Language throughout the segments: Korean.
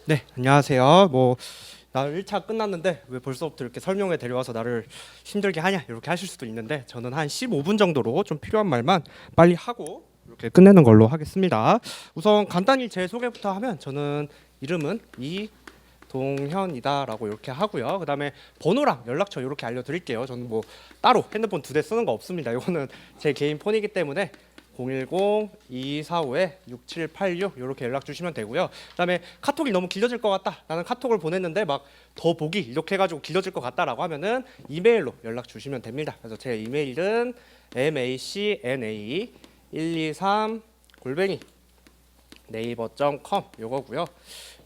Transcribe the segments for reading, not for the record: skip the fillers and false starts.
네, 안녕하세요. 나 1차 끝났는데 왜 벌써부터 이렇게 설명회 데려와서 나를 힘들게 하냐 이렇게 하실 수도 있는데 저는 한 15분 정도로 좀 필요한 말만 빨리 하고 이렇게 끝내는 걸로 하겠습니다. 우선 간단히 제 소개부터 하면 저는 이름은 이동현이다라고 이렇게 하고요. 그다음에 번호랑 연락처 이렇게 알려드릴게요. 저는 뭐 따로 핸드폰 2대 쓰는 거 없습니다. 이거는 제 개인 폰이기 때문에 010-245-6786 이렇게 연락 주시면 되고요. 그다음에 카톡이 너무 길어질 것 같다. 나는 카톡을 보냈는데 막 더 보기 이렇게 해가지고 길어질 것 같다라고 하면은 이메일로 연락 주시면 됩니다. 그래서 제 이메일은 macna123 네이버.com 요거고요.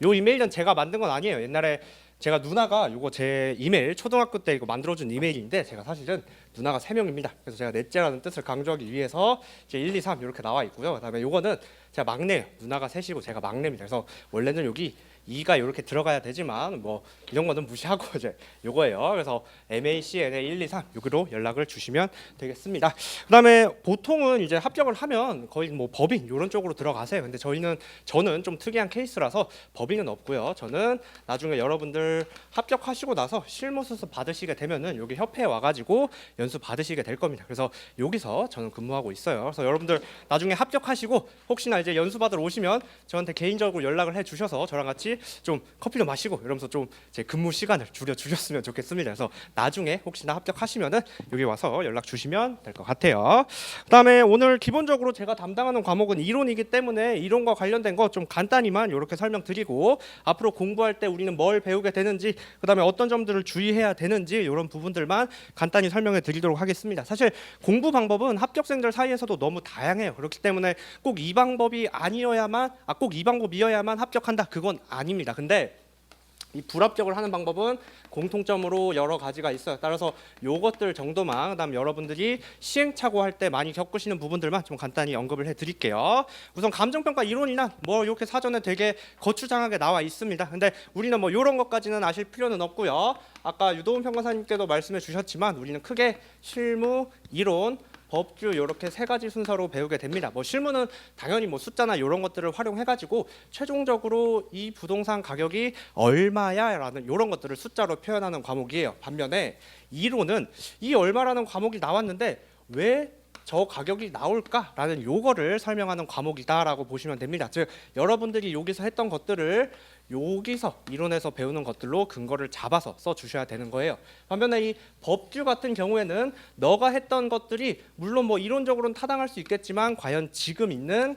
요 이메일은 제가 만든 건 아니에요. 옛날에 제가 누나가 요거 제 이메일 초등학교 때 이거 만들어준 이메일인데 제가 사실은 누나가 3명입니다. 그래서 제가 넷째라는 뜻을 강조하기 위해서 이제 1, 2, 3 이렇게 나와 있고요. 그다음에 요거는 제가 막내예요. 누나가 셋이고 제가 막내입니다. 그래서 원래는 여기 2가 이렇게 들어가야 되지만 뭐 이런 거는 무시하고 이제 요거예요. 그래서 macna123 여기로 연락을 주시면 되겠습니다. 그다음에 보통은 이제 합격을 하면 거의 뭐 법인 이런 쪽으로 들어가세요. 근데 저는 좀 특이한 케이스라서 법인은 없고요. 저는 나중에 여러분들 합격하시고 나서 실무 수습 받으시게 되면은 여기 협회에 와가지고 연수 받으시게 될 겁니다. 그래서 여기서 저는 근무하고 있어요. 그래서 여러분들 나중에 합격하시고 혹시나 이제 연수 받으러 오시면 저한테 개인적으로 연락을 해주셔서 저랑 같이 좀 커피도 마시고 이러면서 좀 제 근무 시간을 줄여 주셨으면 좋겠습니다. 그래서 나중에 혹시나 합격하시면은 여기 와서 연락 주시면 될 것 같아요. 그다음에 오늘 기본적으로 제가 담당하는 과목은 이론이기 때문에 이론과 관련된 거 좀 간단히만 이렇게 설명드리고 앞으로 공부할 때 우리는 뭘 배우게 되는지 그다음에 어떤 점들을 주의해야 되는지 이런 부분들만 간단히 설명해 드리도록 하겠습니다. 사실 공부 방법은 합격생들 사이에서도 너무 다양해요. 그렇기 때문에 꼭 이 방법이 아니어야만 꼭 이 방법이어야만 합격한다 그건 아닙니다. 근데 이 불합격을 하는 방법은 공통점으로 여러 가지가 있어요. 따라서 요것들 정도만 그다음 여러분들이 시행착오 할 때 많이 겪으시는 부분들만 좀 간단히 언급을 해드릴게요. 우선 감정평가 이론이나 뭐 이렇게 사전에 되게 거추장하게 나와 있습니다. 근데 우리는 뭐 이런 것까지는 아실 필요는 없고요. 아까 유도훈 평가사님께도 말씀해 주셨지만 우리는 크게 실무, 이론, 법규 이렇게 세 가지 순서로 배우게 됩니다. 뭐 실무는 당연히 뭐 숫자나 이런 것들을 활용해가지고 최종적으로 이 부동산 가격이 얼마야라는 이런 것들을 숫자로 표현하는 과목이에요. 반면에 이론은 이 얼마라는 과목이 나왔는데 왜 저 가격이 나올까라는 요거를 설명하는 과목이다라고 보시면 됩니다. 즉 여러분들이 여기서 했던 것들을 여기서 이론에서 배우는 것들로 근거를 잡아서 써주셔야 되는 거예요. 반면에 이 법규 같은 경우에는 너가 했던 것들이 물론 뭐 이론적으로는 타당할 수 있겠지만 과연 지금 있는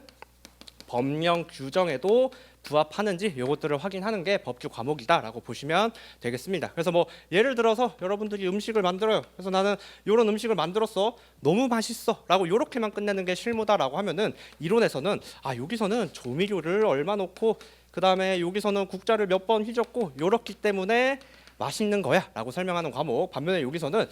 법령 규정에도 부합하는지 이것들을 확인하는 게 법규 과목이다라고 보시면 되겠습니다. 그래서 뭐 예를 들어서 여러분들이 음식을 만들어요. 그래서 나는 이런 음식을 만들었어. 너무 맛있어라고 이렇게만 끝내는 게 실무다라고 하면은 이론에서는 여기서는 조미료를 얼마 넣고 그다음에 여기서는 국자를 몇 번 휘젓고 이렇기 때문에 맛있는 거야 라고 설명하는 과목. 반면에 여기서는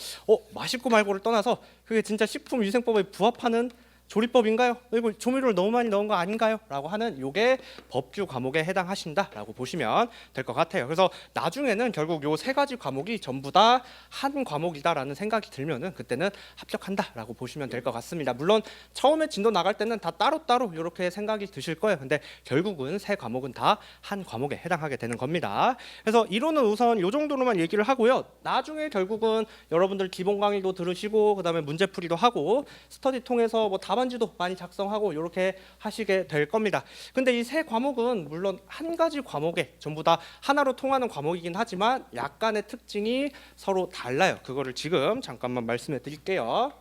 맛있고 말고를 떠나서 그게 진짜 식품위생법에 부합하는 조리법인가요? 이거 조미료를 너무 많이 넣은 거 아닌가요? 라고 하는 요게 법규 과목에 해당하신다라고 보시면 될 것 같아요. 그래서 나중에는 결국 요 세 가지 과목이 전부 다 한 과목이다라는 생각이 들면은 그때는 합격한다라고 보시면 될 것 같습니다. 물론 처음에 진도 나갈 때는 다 따로따로 이렇게 생각이 드실 거예요. 근데 결국은 세 과목은 다 한 과목에 해당하게 되는 겁니다. 그래서 이론은 우선 요 정도로만 얘기를 하고요. 나중에 결국은 여러분들 기본 강의도 들으시고 그다음에 문제풀이도 하고 스터디 통해서 뭐 답안지도 많이 작성하고 이렇게 하시게 될 겁니다. 근데 이 세 과목은 물론 한 가지 과목에 전부 다 하나로 통하는 과목이긴 하지만 약간의 특징이 서로 달라요. 그거를 지금 잠깐만 말씀해 드릴게요.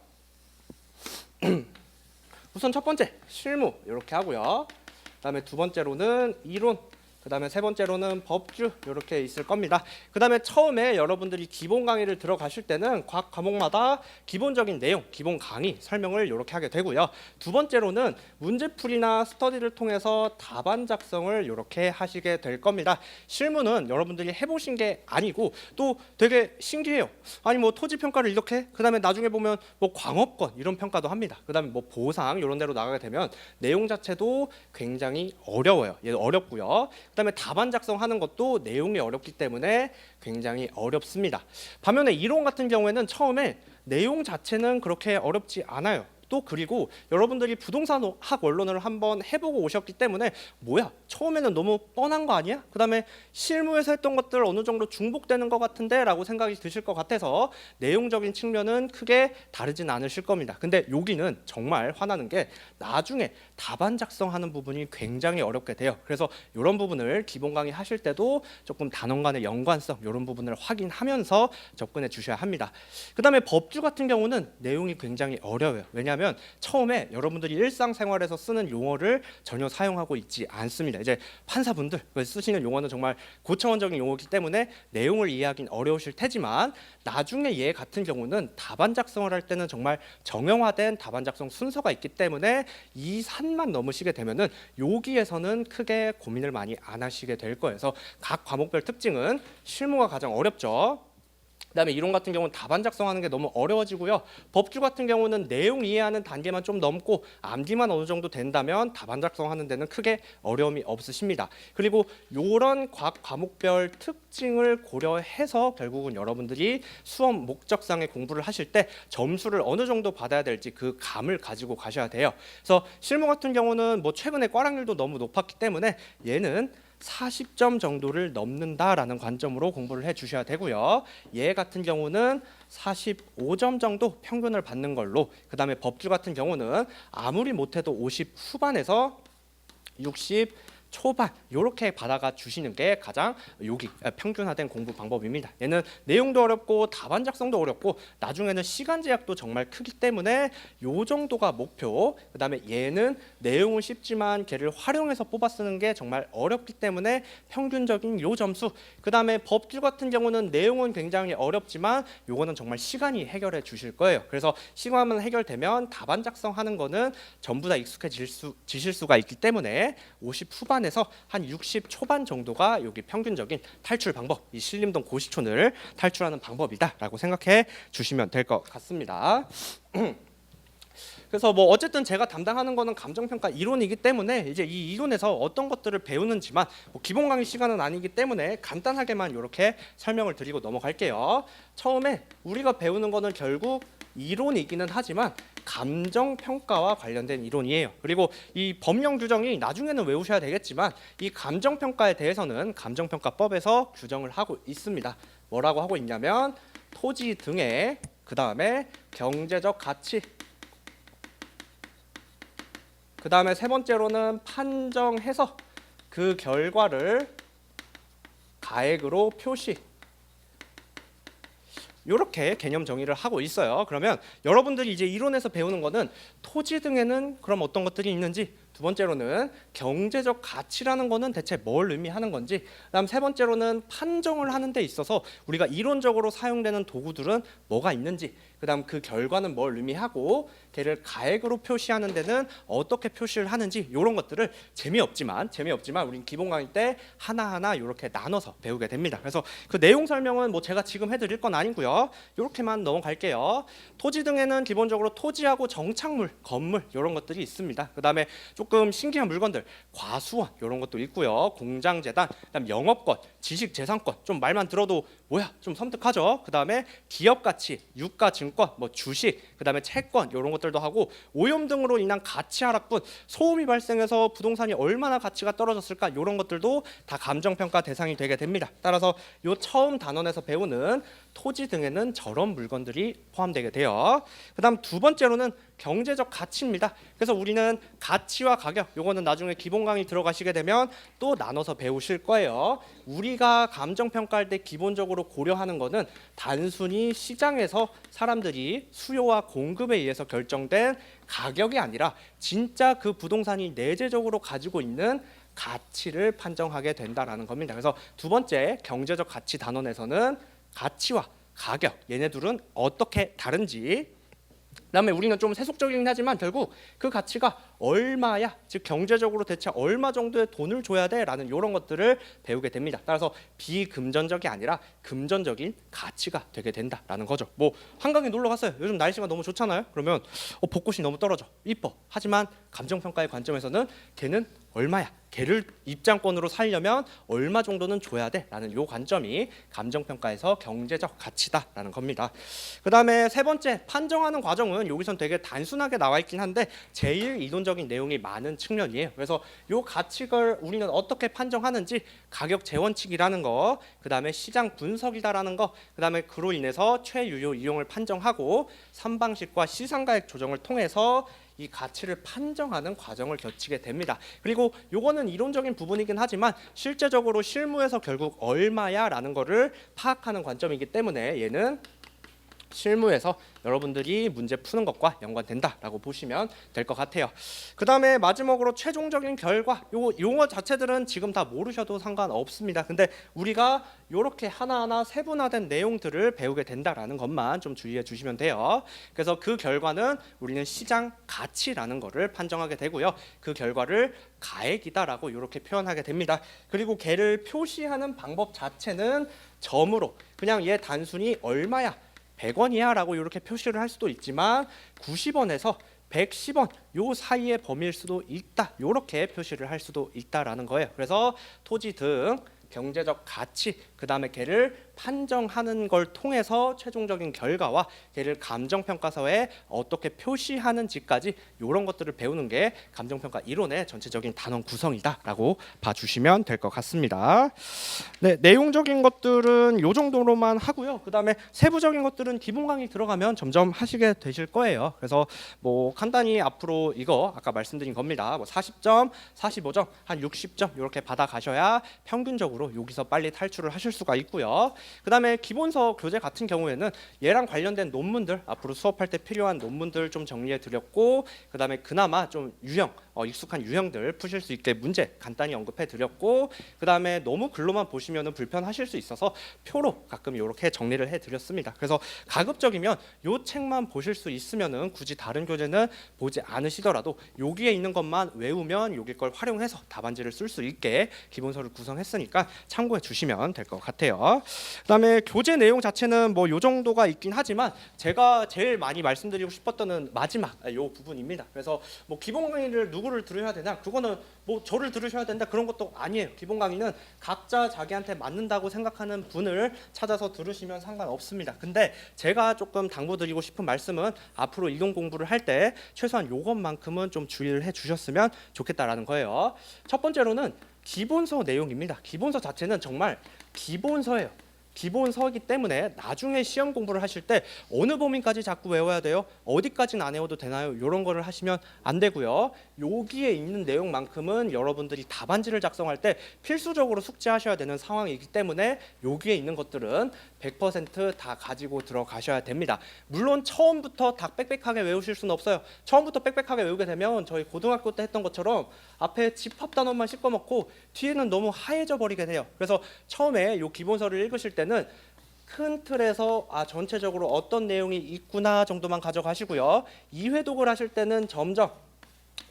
우선 첫 번째 실무 이렇게 하고요. 그다음에 두 번째로는 이론, 그다음에 세 번째로는 법규 이렇게 있을 겁니다. 그다음에 처음에 여러분들이 기본 강의를 들어가실 때는 각 과목마다 기본적인 내용, 기본 강의 설명을 이렇게 하게 되고요. 두 번째로는 문제풀이나 스터디를 통해서 답안 작성을 이렇게 하시게 될 겁니다. 실무는 여러분들이 해보신 게 아니고 또 되게 신기해요. 아니 뭐 토지 평가를 이렇게 그다음에 나중에 보면 뭐 광업권 이런 평가도 합니다. 그다음에 뭐 보상 이런 데로 나가게 되면 내용 자체도 굉장히 어려워요. 얘 어렵고요. 그다음에 답안 작성하는 것도 내용이 어렵기 때문에 굉장히 어렵습니다. 반면에 이론 같은 경우에는 처음에 내용 자체는 그렇게 어렵지 않아요. 또 그리고 여러분들이 부동산 학 원론을 한번 해보고 오셨기 때문에 뭐야 처음에는 너무 뻔한 거 아니야? 그 다음에 실무에서 했던 것들 어느 정도 중복되는 것 같은데 라고 생각이 드실 것 같아서 내용적인 측면은 크게 다르진 않으실 겁니다. 근데 여기는 정말 화나는 게 나중에 답안 작성하는 부분이 굉장히 어렵게 돼요. 그래서 이런 부분을 기본 강의 하실 때도 조금 단원 간의 연관성 이런 부분을 확인하면서 접근해 주셔야 합니다. 그 다음에 법규 같은 경우는 내용이 굉장히 어려워요. 왜냐하면 처음에 여러분들이 일상생활에서 쓰는 용어를 전혀 사용하고 있지 않습니다. 이제 판사분들 쓰시는 용어는 정말 고차원적인 용어이기 때문에 내용을 이해하기는 어려우실 테지만 나중에 얘 같은 경우는 답안 작성을 할 때는 정말 정형화된 답안 작성 순서가 있기 때문에 이 산만 넘으시게 되면은 여기에서는 크게 고민을 많이 안 하시게 될 거예요. 그래서 각 과목별 특징은 실무가 가장 어렵죠. 그다음에 이론 같은 경우는 답안 작성하는 게 너무 어려워지고요. 법규 같은 경우는 내용 이해하는 단계만 좀 넘고 암기만 어느 정도 된다면 답안 작성하는 데는 크게 어려움이 없으십니다. 그리고 이런 각 과목별 특징을 고려해서 결국은 여러분들이 수업 목적상의 공부를 하실 때 점수를 어느 정도 받아야 될지 그 감을 가지고 가셔야 돼요. 그래서 실무 같은 경우는 뭐 최근에 꽈락률도 너무 높았기 때문에 얘는 40점 정도를 넘는다라는 관점으로 공부를 해주셔야 되고요. 얘 같은 경우는 45점 정도 평균을 받는 걸로, 그 다음에 법규 같은 경우는 아무리 못해도 50 후반에서 60 초반 이렇게 받아가 주시는 게 가장 여기 평균화된 공부 방법입니다. 얘는 내용도 어렵고 답안 작성도 어렵고 나중에는 시간 제약도 정말 크기 때문에 요 정도가 목표. 그다음에 얘는 내용은 쉽지만 걔를 활용해서 뽑아 쓰는 게 정말 어렵기 때문에 평균적인 요 점수. 그다음에 법규 같은 경우는 내용은 굉장히 어렵지만 요거는 정말 시간이 해결해 주실 거예요. 그래서 시간만 해결되면 답안 작성하는 거는 전부 다 익숙해지실 수가 있기 때문에 50 후반 에서 한 60 초반 정도가 여기 평균적인 탈출 방법, 이 신림동 고시촌을 탈출하는 방법이다라고 생각해 주시면 될 것 같습니다. 그래서 뭐 어쨌든 제가 담당하는 거는 감정평가 이론이기 때문에 이제 이 이론에서 어떤 것들을 배우는지만 뭐 기본 강의 시간은 아니기 때문에 간단하게만 이렇게 설명을 드리고 넘어갈게요. 처음에 우리가 배우는 거는 결국 이론이기는 하지만 감정평가와 관련된 이론이에요. 그리고 이 법령 규정이 나중에는 외우셔야 되겠지만 이 감정평가에 대해서는 감정평가법에서 규정을 하고 있습니다. 뭐라고 하고 있냐면 토지 등의 그 다음에 경제적 가치, 그 다음에 세 번째로는 판정해서 그 결과를 가액으로 표시, 이렇게 개념 정의를 하고 있어요. 그러면 여러분들이 이제 이론에서 배우는 거는 토지 등에는 그럼 어떤 것들이 있는지, 두 번째로는 경제적 가치라는 거는 대체 뭘 의미하는 건지, 그다음 세 번째로는 판정을 하는 데 있어서 우리가 이론적으로 사용되는 도구들은 뭐가 있는지, 그다음 그 결과는 뭘 의미하고 걔를 가액으로 표시하는 데는 어떻게 표시를 하는지, 이런 것들을 재미없지만 우린 기본 강의 때 하나하나 이렇게 나눠서 배우게 됩니다. 그래서 그 내용 설명은 뭐 제가 지금 해드릴 건 아니고요. 이렇게만 넘어갈게요. 토지 등에는 기본적으로 토지하고 정착물, 건물 이런 것들이 있습니다. 그다음에 조금 신기한 물건들, 과수원 이런 것도 있고요. 공장재단, 그다음 영업권, 지식재산권, 좀 말만 들어도 뭐야 좀 섬뜩하죠. 그다음에 기업가치, 유가증권, 뭐 주식, 그다음에 채권 이런 것들도 하고, 오염 등으로 인한 가치 하락분, 소음이 발생해서 부동산이 얼마나 가치가 떨어졌을까 이런 것들도 다 감정평가 대상이 되게 됩니다. 따라서 요 처음 단원에서 배우는 토지 등에는 저런 물건들이 포함되게 돼요. 그다음 두 번째로는 경제적 가치입니다. 그래서 우리는 가치와 가격, 요거는 나중에 기본 강의 들어가시게 되면 또 나눠서 배우실 거예요. 우리가 감정평가할 때 기본적으로 고려하는 거는 단순히 시장에서 사람들이 수요와 공급에 의해서 결정된 가격이 아니라 진짜 그 부동산이 내재적으로 가지고 있는 가치를 판정하게 된다라는 겁니다. 그래서 두 번째 경제적 가치 단원에서는 가치와 가격, 얘네 둘은 어떻게 다른지, 그다음에 우리는 좀 세속적이긴 하지만 결국 그 가치가 얼마야, 즉 경제적으로 대체 얼마 정도의 돈을 줘야 돼라는 이런 것들을 배우게 됩니다. 따라서 비금전적이 아니라 금전적인 가치가 되게 된다라는 거죠. 뭐 한강에 놀러 갔어요. 요즘 날씨가 너무 좋잖아요. 그러면 벚꽃이 너무 떨어져, 이뻐. 하지만 감정평가의 관점에서는 걔는 얼마야, 걔를 입장권으로 살려면 얼마 정도는 줘야 돼라는 요 관점이 감정평가에서 경제적 가치다라는 겁니다. 그 다음에 세 번째, 판정하는 과정은 여기선 되게 단순하게 나와 있긴 한데 제일 이론적인 내용이 많은 측면이에요. 그래서 요 가치를 우리는 어떻게 판정하는지, 가격 재원칙이라는 거, 그 다음에 시장 분석이다라는 거, 그 다음에 그로 인해서 최유효 이용을 판정하고 삼방식과 시상가액 조정을 통해서 이 가치를 판정하는 과정을 거치게 됩니다. 그리고 요거는 이론적인 부분이긴 하지만 실제적으로 실무에서 결국 얼마야라는 거를 파악하는 관점이기 때문에 얘는 실무에서 여러분들이 문제 푸는 것과 연관된다라고 보시면 될 것 같아요. 그 다음에 마지막으로 최종적인 결과, 요 용어 자체들은 지금 다 모르셔도 상관없습니다. 근데 우리가 이렇게 하나하나 세분화된 내용들을 배우게 된다라는 것만 좀 주의해 주시면 돼요. 그래서 그 결과는 우리는 시장 가치라는 거를 판정하게 되고요. 그 결과를 가액이다라고 이렇게 표현하게 됩니다. 그리고 걔를 표시하는 방법 자체는 점으로, 그냥 얘 단순히 얼마야, 100원이야 라고 이렇게 표시를 할 수도 있지만 90원에서 110원 요 사이의 범위일 수도 있다, 이렇게 표시를 할 수도 있다라는 거예요. 그래서 토지 등 경제적 가치, 그 다음에 걔를 판정하는 걸 통해서 최종적인 결과와 걔를 감정평가서에 어떻게 표시하는지까지 이런 것들을 배우는 게 감정평가 이론의 전체적인 단원 구성이다라고 봐주시면 될 것 같습니다. 네, 내용적인 것들은 이 정도로만 하고요. 그 다음에 세부적인 것들은 기본 강의 들어가면 점점 하시게 되실 거예요. 그래서 뭐 간단히 앞으로 이거 아까 말씀드린 겁니다. 뭐 40점, 45점, 한 60점 이렇게 받아 가셔야 평균적으로 여기서 빨리 탈출을 하실 수가 있고요. 그 다음에 기본서 교재 같은 경우에는 얘랑 관련된 논문들, 앞으로 수업할 때 필요한 논문들 좀 정리해 드렸고, 그 다음에 그나마 좀 유형, 익숙한 유형들 푸실 수 있게 문제 간단히 언급해 드렸고, 그 다음에 너무 글로만 보시면 불편하실 수 있어서 표로 가끔 이렇게 정리를 해 드렸습니다. 그래서 가급적이면 요 책만 보실 수 있으면은 굳이 다른 교재는 보지 않으시더라도 여기에 있는 것만 외우면 여기 걸 활용해서 답안지를 쓸 수 있게 기본서를 구성했으니까 참고해 주시면 될 것 같아요. 그다음에 교재 내용 자체는 뭐 요 정도가 있긴 하지만 제가 제일 많이 말씀드리고 싶었던 마지막 요 부분입니다. 그래서 뭐 기본 강의를 누구를 들으셔야 되냐, 그거는 뭐 저를 들으셔야 된다 그런 것도 아니에요. 기본 강의는 각자 자기한테 맞는다고 생각하는 분을 찾아서 들으시면 상관없습니다. 근데 제가 조금 당부드리고 싶은 말씀은 앞으로 이론 공부를 할 때 최소한 요것만큼은 좀 주의를 해 주셨으면 좋겠다라는 거예요. 첫 번째로는 기본서 내용입니다. 기본서 자체는 정말 기본서예요. 기본서이기 때문에 나중에 시험 공부를 하실 때 어느 범위까지 자꾸 외워야 돼요? 어디까지는 안 외워도 되나요? 이런 거를 하시면 안 되고요. 여기에 있는 내용만큼은 여러분들이 답안지를 작성할 때 필수적으로 숙지하셔야 되는 상황이기 때문에 여기에 있는 것들은 100% 가지고 들어가셔야 됩니다. 물론 처음부터 다 빽빽하게 외우실 수는 없어요. 처음부터 빽빽하게 외우게 되면 저희 고등학교 때 했던 것처럼 앞에 집합 단원만 씹어먹고 뒤에는 너무 하얘져 버리게 돼요. 그래서 처음에 이 기본서를 읽으실 때는 큰 틀에서 전체적으로 어떤 내용이 있구나 정도만 가져가시고요. 2회독을 하실 때는 점점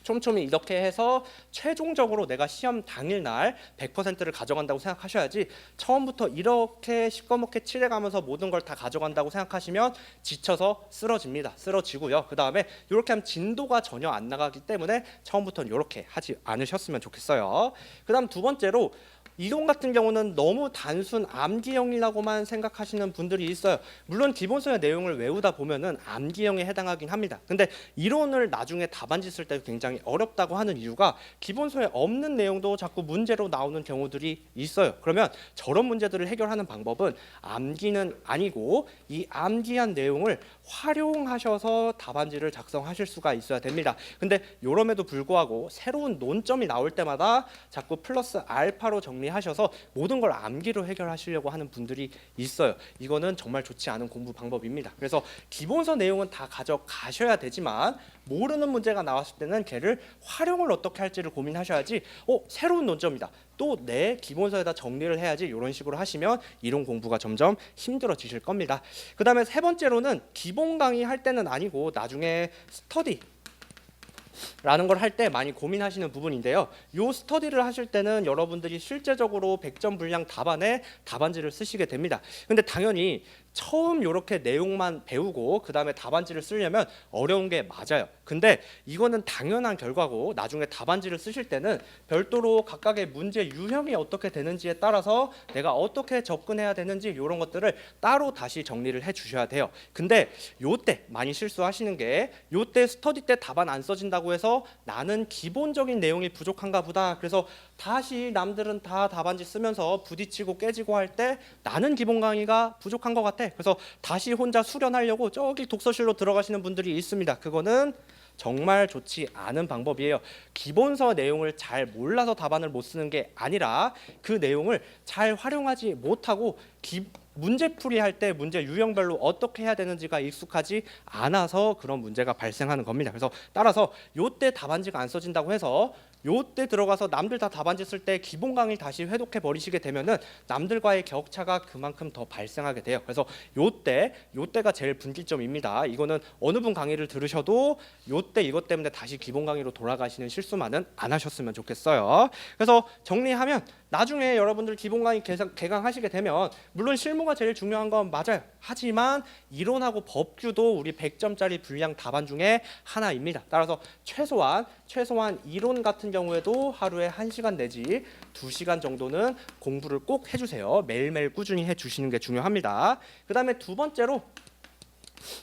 촘촘히 이렇게 해서 최종적으로 내가 시험 당일날 100%를 가져간다고 생각하셔야지, 처음부터 이렇게 시꺼멓게 칠해가면서 모든 걸 다 가져간다고 생각하시면 지쳐서 쓰러집니다. 쓰러지고요. 그 다음에 이렇게 하면 진도가 전혀 안 나가기 때문에 처음부터는 이렇게 하지 않으셨으면 좋겠어요. 그 다음 두 번째로, 이론 같은 경우는 너무 단순 암기형이라고만 생각하시는 분들이 있어요. 물론 기본서의 내용을 외우다 보면은 암기형에 해당하긴 합니다. 근데 이론을 나중에 답안지 쓸 때 굉장히 어렵다고 하는 이유가 기본서에 없는 내용도 자꾸 문제로 나오는 경우들이 있어요. 그러면 저런 문제들을 해결하는 방법은 암기는 아니고 이 암기한 내용을 활용하셔서 답안지를 작성하실 수가 있어야 됩니다. 근데 요럼에도 불구하고 새로운 논점이 나올 때마다 자꾸 플러스 알파로 정리하셔서 모든 걸 암기로 해결하시려고 하는 분들이 있어요. 이거는 정말 좋지 않은 공부 방법입니다. 그래서 기본서 내용은 다 가져가셔야 되지만 모르는 문제가 나왔을 때는 걔를 활용을 어떻게 할지를 고민하셔야지, 새로운 논점이다, 또 내 기본서에다 정리를 해야지, 이런 식으로 하시면 이론 공부가 점점 힘들어지실 겁니다. 그 다음에 세 번째로는 기본 강의 할 때는 아니고 나중에 라는 걸 할 때 많이 고민하시는 부분인데요. 요 스터디를 하실 때는 여러분들이 실제적으로 100점 분량 답안에 답안지를 쓰시게 됩니다. 근데 당연히 처음 이렇게 내용만 배우고 그 다음에 답안지를 쓰려면 어려운 게 맞아요. 근데 이거는 당연한 결과고 나중에 답안지를 쓰실 때는 별도로 각각의 문제 유형이 어떻게 되는지에 따라서 내가 어떻게 접근해야 되는지 이런 것들을 따로 다시 정리를 해 주셔야 돼요. 근데 요때 많이 실수하시는 게 요때 스터디 때 답안 안 써진다고 해서 나는 기본적인 내용이 부족한가 보다. 그래서 다시 남들은 다 답안지 쓰면서 부딪히고 깨지고 할 때 나는 기본 강의가 부족한 것 같아. 그래서 다시 혼자 수련하려고 저기 독서실로 들어가시는 분들이 있습니다. 그거는 정말 좋지 않은 방법이에요. 기본서 내용을 잘 몰라서 답안을 못 쓰는 게 아니라 그 내용을 잘 활용하지 못하고 문제풀이 할 때 문제 유형별로 어떻게 해야 되는지가 익숙하지 않아서 그런 문제가 발생하는 겁니다. 그래서 따라서 요때 답안지가 안 써진다고 해서 요때 들어가서 남들 다 답안지 쓸 때 기본 강의 다시 회독해 버리시게 되면은 남들과의 격차가 그만큼 더 발생하게 돼요. 그래서 요때가 제일 분기점입니다. 이거는 어느 분 강의를 들으셔도 요때 이것 때문에 다시 기본 강의로 돌아가시는 실수만은 안 하셨으면 좋겠어요. 그래서 정리하면 나중에 여러분들 기본 강의 개강하시게 되면 물론 실무가 제일 중요한 건 맞아요. 하지만 이론하고 법규도 우리 100점짜리 분량 답안 중에 하나입니다. 따라서 최소한 이론 같은 경우에도 하루에 1시간 내지 2시간 정도는 공부를 꼭 해주세요. 매일매일 꾸준히 해주시는 게 중요합니다. 그 다음에 두 번째로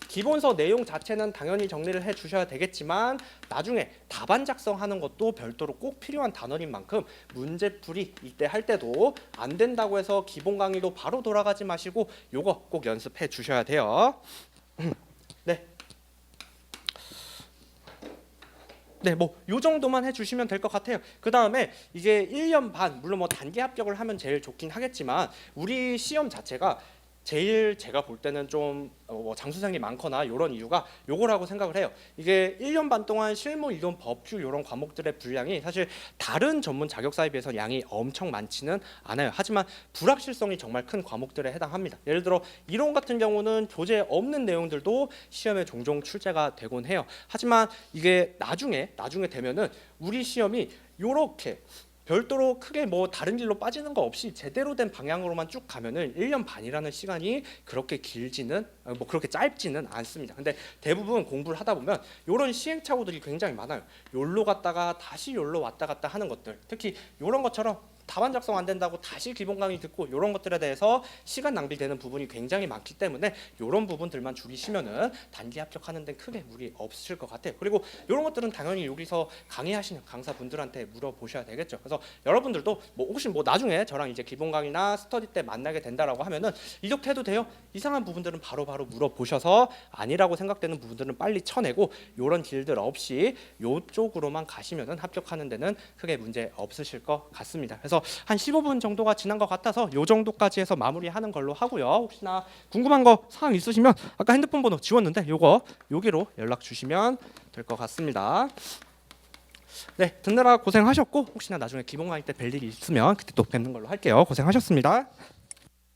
기본서 내용 자체는 당연히 정리를 해 주셔야 되겠지만 나중에 답안 작성하는 것도 별도로 꼭 필요한 단원인 만큼 문제풀이 이때 할 때도 안 된다고 해서 기본 강의로 바로 돌아가지 마시고 요거 꼭 연습해 주셔야 돼요. 네. 네, 뭐 요 정도만 해주시면 될 것 같아요. 그 다음에 이제 1년 반, 물론 뭐 단기 합격을 하면 제일 좋긴 하겠지만 우리 시험 자체가 제일 제가 볼 때는 좀 장수생이 많거나 이런 이유가 요거라고 생각을 해요. 이게 1년 반 동안 실무, 이론, 법규 이런 과목들의 분량이 사실 다른 전문 자격사에 비해서 양이 엄청 많지는 않아요. 하지만 불확실성이 정말 큰 과목들에 해당합니다. 예를 들어 이론 같은 경우는 교재에 없는 내용들도 시험에 종종 출제가 되곤 해요. 하지만 이게 나중에 되면은 우리 시험이 요렇게 별도로 크게 뭐 다른 길로 빠지는 거 없이 제대로 된 방향으로만 쭉 가면은 1년 반이라는 시간이 그렇게 길지는 뭐 그렇게 짧지는 않습니다. 근데 대부분 공부를 하다 보면 이런 시행착오들이 굉장히 많아요. 요로 갔다가 다시 요로 왔다 갔다 하는 것들, 특히 이런 것처럼 답안 작성 안 된다고 다시 기본 강의 듣고 이런 것들에 대해서 시간 낭비되는 부분이 굉장히 많기 때문에 이런 부분들만 줄이시면은 단기 합격하는 데 크게 무리 없으실 것 같아요. 그리고 이런 것들은 당연히 여기서 강의하시는 강사분들한테 물어보셔야 되겠죠. 그래서 여러분들도 뭐 혹시 뭐 나중에 저랑 이제 기본 강의나 스터디 때 만나게 된다라고 하면은 이렇게 해도 돼요? 이상한 부분들은 바로바로 물어보셔서 아니라고 생각되는 부분들은 빨리 쳐내고 이런 길들 없이 이쪽으로만 가시면은 합격하는 데는 크게 문제 없으실 것 같습니다. 그래서 한 15분 정도가 지난 것 같아서 요 정도까지 해서 마무리하는 걸로 하고요. 혹시나 궁금한 거 사항 있으시면 아까 핸드폰 번호 지웠는데 여기로 연락 주시면 될 것 같습니다. 네, 듣느라 고생하셨고 혹시나 나중에 기본 강의 때 뵐 일이 있으면 그때 또 뵙는 걸로 할게요. 고생하셨습니다.